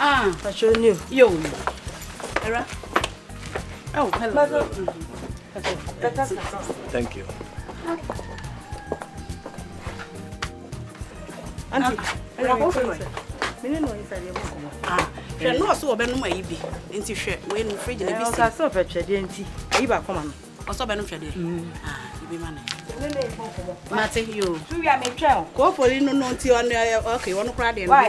I show you. Yo. Era. Oh, hello. Thank you. Auntie, she no so be no mai bi. Enti hwe we no fridge na bi si. O so petwede enti. Ayi ba koma no. O so be no hwede. Ibi ma na. Mate yo. Tu ya me twa o. Ko fori no no nti on okay, won kra de no.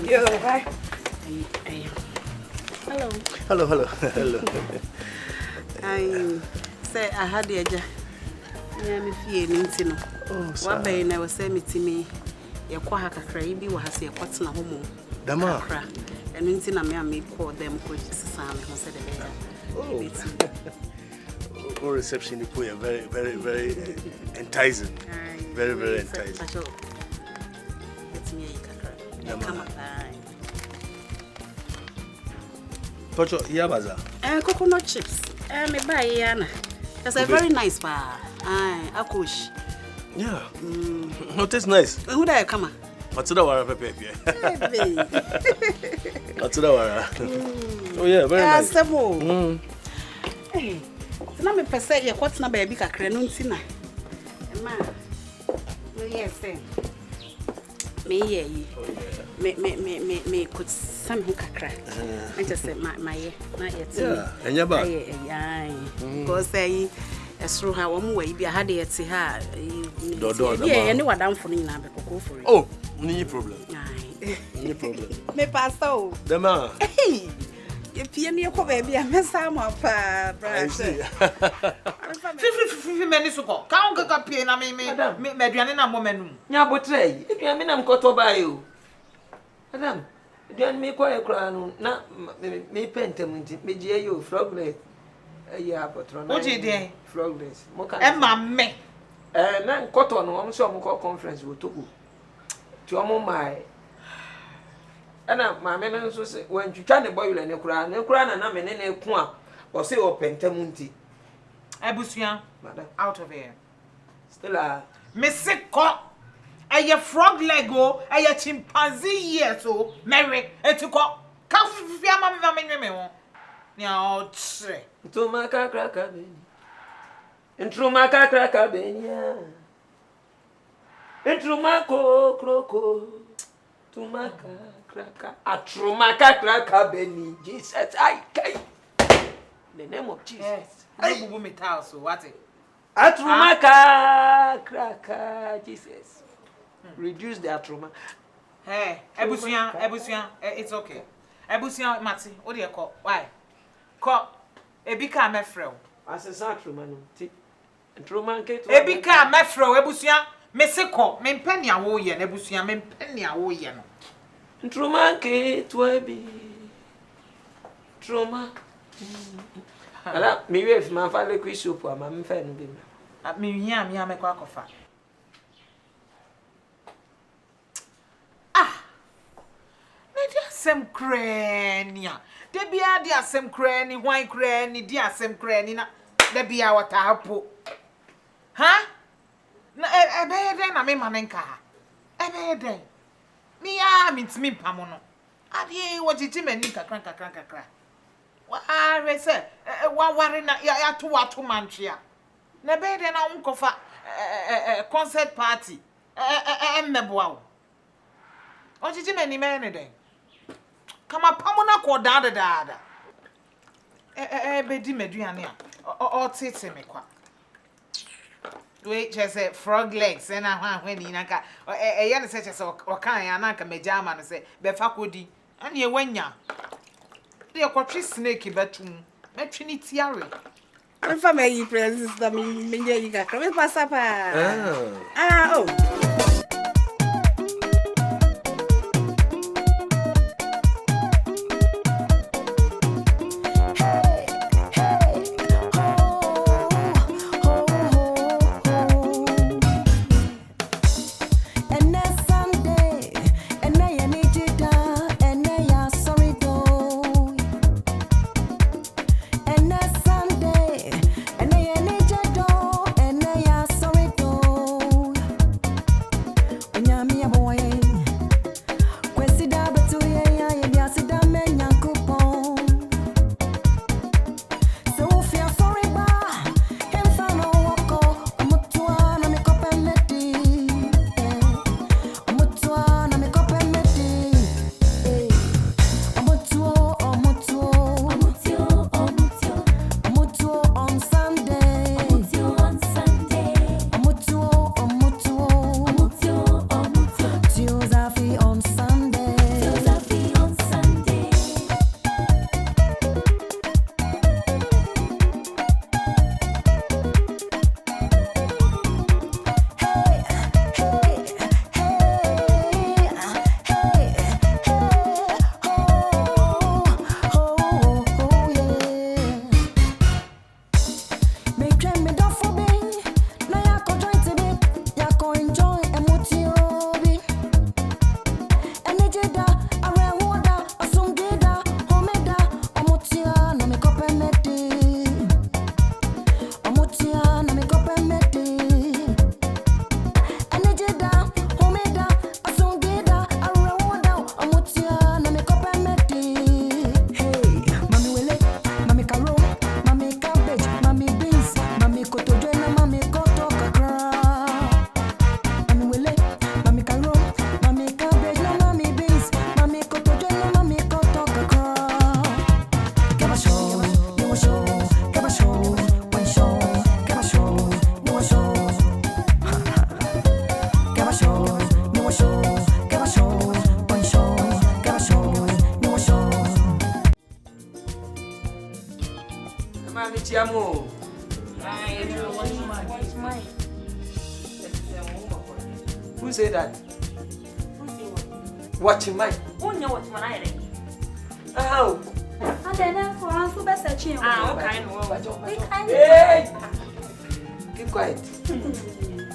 Yo, bye. Hello. I say I had the eja. Yeah, me fie ni nti no. Oh, wa be na we say metimi ye kwa ha kakra bi wa ha se ye kwatena homo. Dama. And nti na me am call them ko sisa me ho se de be. Oh, reception is very enticing. Very enticing. It's me kakra. Come on. Pocho, yabaza. Coconut chips. Me buy yana. That's a very nice pa. Akush. Yeah. No, tastes nice. Who da come? What's the wara pepe? What's the wara? Oh yeah, very nice. Hey. Na me pese ye kwat na baby kakra no nti na. Ma. Yes, say. Me ye. Me could some who kakra. I just said my ye na yet. Yeah, enya ba. Because say esro ha wo mu bi ha de yeti ha. Do. Yeah, any wadam for ni na be kokko for. Oh, no problem. No problem. Me pastor. Dama. Hey. If you ko baby amesa mo pa bra. Fifi meni suko. Ka on kaka pie na me aduane na mo menum. Nya botre. Aduane na mkoto ba yo. Adam, aduane me kwa ekra no na me pentem nti me je yo froglet. Ya patron. O je dey froglet. Mo ka. E ma me. Na nkoto no mo so mo ko conference wo Togo. Ti o mo mai. Ana maame no nso se wantwitwa ne boyule ne kura na me ne ku a o se o pentem nti. Abusua, madam, out of here. Stella, Missiko, a frog lego, a chimpanzee year so, Mary, and to call. Come for your mamma, now, to my cracker, and through my cracker, and through my croco, to my cracker, a true my cracker, Benny, Jesus, I came. The name of Jesus. I will me tell so what it? Atrumaka cracker Jesus. Reduce the atruma. Hey, Abusua, it's okay. Abusua Mati, what do you call? Why? Call Ebika Mefro. As a satruma no. Trumanke Ebika Mefro, Abusua, Messiko, Mempenia Woye, Abusua, Mempenia Woye. Trumanke to be Truma. Ala mi wef man fa le soup ama me fa no be mi hia mi amekwa kofa me dia sem krania de bia dia sem krani hwan krani dia sem krani na de bia wata apo ha na ebe de na me manenka ebe de mi ya mitimi pamo no ade wo titi mani kakra wa rese wa ware na ya to mantria na be de na unkofa concert party mmeboa wo ojiji mani me ne den kama pamona ko daada be di meduane a o tete me kwa we just frog legs na hwan ni naka ye ne se chese o kan ya na nka majama no se be fa kodi ane e wanya de kwatwe snake batum metwe ni tiare Fa me yi princess da me yi kakra me passa pa. Oh. Tiamo. Who said that? Watching mine. Only watch my How? and then for us to best searching. Okay. Hey! Keep quiet.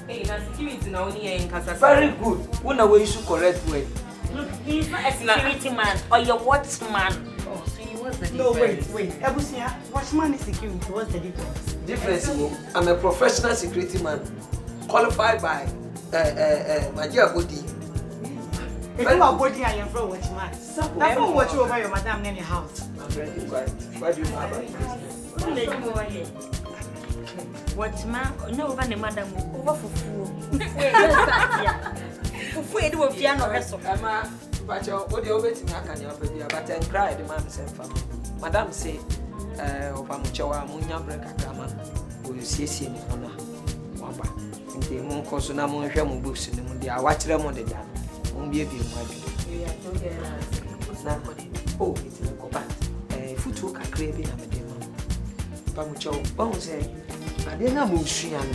Hey, na security na only in Casa. Very good. When I way you correct way. Look, he's not a security man or your watchman. Oh, so you was the difference. No, wait. Abusua, watchman is security. What's the difference? Difference. I'm a professional security man, qualified by Magia Bodi. If you are body, I am from watchman. That's not watch over your madam in your house. I'm very quiet. What do you know about this? Watchman, no over the madam over for fool. Fufu edu of piano reso. Emma, but you what you waiting I can help you but and cry the man said for Madam say Opamuchawa Munya break grandma will see in honor. Wamba. Nti mun ko so na mun hwe mun books ni mun dia wa kire mun de da. Mun bie bie mu adu. Na oh, it's a cobat. Futu kakra bi na me de mo. Opamuchawa, bon say ade na mun sua no.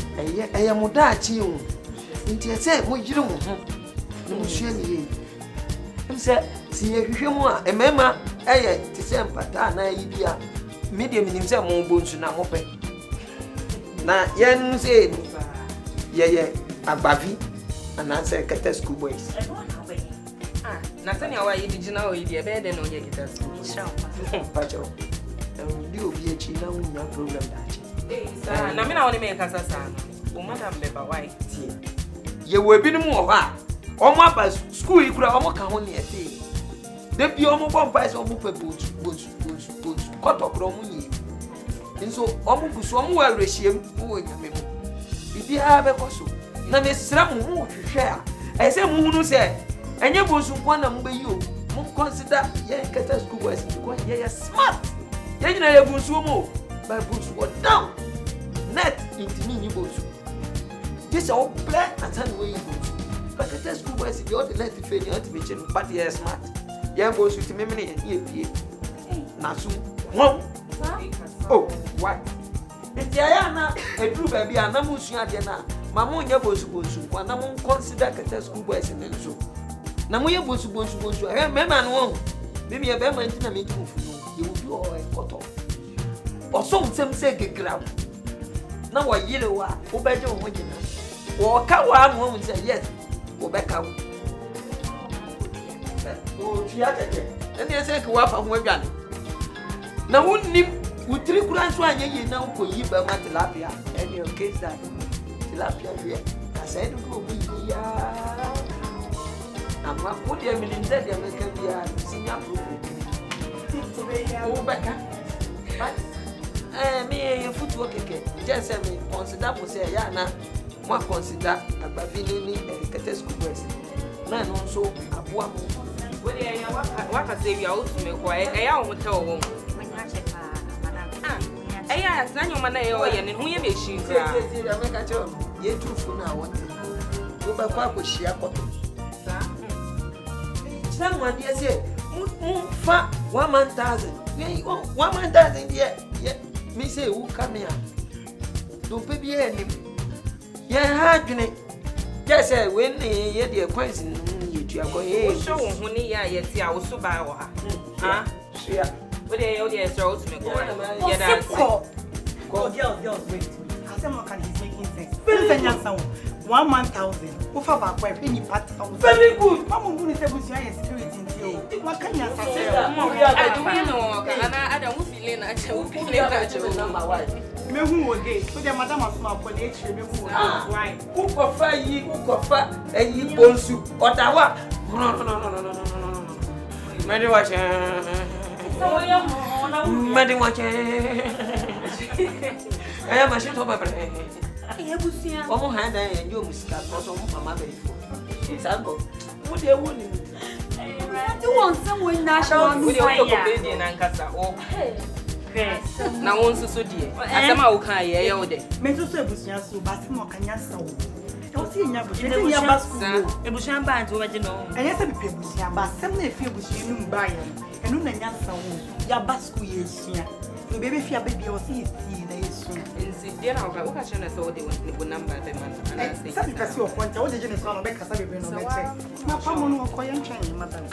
Eye mo da achi o. Nti ese mo yire mo ho. No sua ni ye. Em say si ye hwehwe mu a emema eye ti se mpata na yi bia. Me de minim say mo bonsu na mo pe. Na yen say ye agbavi and answer kete school boys. Na sani awa yi digital o yi de be de no ye kita school. Pacho. Di obi echi na unya problem da chi. Na me na woni me kasa sa no. O madam be ba why? Tie. Ye wo bi ni mu ho a. Omo aba school yi kura omo ka ho ne ete. De bi omo bon pa se omo pe boot. Koto kro mu yi. Nso omo busu omo wa rehiem wo nyame mu. Bibi ha be koso. Na me sra mu hu hwehwe a. E se mu hunu se enye bosu kwa na mbe yi o. Mu consider ye kete school boys because ye smart. Ye nyina ye busu mu. By busu what down. Net into me bosu. This all play and turn away you bosu. But kete school boys be all the net fail you to be chin but ye smart. Ye bosu ti me me ye pie. Na so won. Oh, what? Nti aya na edru ba bia na mu sua de na mama nya bosu kwa na mu consider kete school boys ne nso na mu ye bosu eh mema no won me me be man tina me tu fu no ye obi o e koto oso nsem se gegra na wo yire wa wo beje wo gina wo ka wa no wo say yes wo be ka wo o tia tete ene se ke wa fa ho adwane na wonnim utri kura nso anya yi na ko yi ba ma tilapia any case that tilapia here I said go be ya ama ko de minim de de me ka bia sinya problem o beka but me ye futu okeke just me consider mo say ya na mo consider agbavi ni kete school boys na no so aboa mo We dey ya wa say we out me ko e ya wo tell wo Eya, na nyoma na yo ye ne hu ye me shi kra. Ameka cho. Ye tufu na wote. Wo ba kwa ko hia koto. Sa. Chira mo ade se mu fa 1,000. Ye 1,000 ye me say wo come here. Do pe bi e nim. Ye ha dwene. Je say we ne ye de coins ye tua ko ye. Wo show wo hu ni ya ye ti a wo so ba wo ha. Ah, Shia. we dey o dey throw to me go. Yeah, that's Girls, wait. I said, can he's making sense. Very 1,000. Ufa back wife, any part. Very good. Mama, who is able to security in you? What can you say? I don't know. I don't feel it. Number 1. Me who again? So the madam was small for the extra. Me who right? Who prefer ye? Who prefer a ye bonsu? Ottawa? No. Many watch. Many watch. I am a shit over. Omo hand and you must cut for some mama baby. It's uncle. What they want? You want someone national? We don't talk baby and Ankasa. Oh, now one so dear. I am out here, yo, day. Meso Abusua so but more can you so? Don't see your Abusua band original. And yes, Abusua, but some if you was you buy and no Nanya so. Your basku is here. The baby fear baby or see na yesu. Nsi dia na oka uka chana so de won number be man ana say. Sabi pese o point, o de je ne so no be kasa baby no be check. Na pa mo no ko yen twen madam.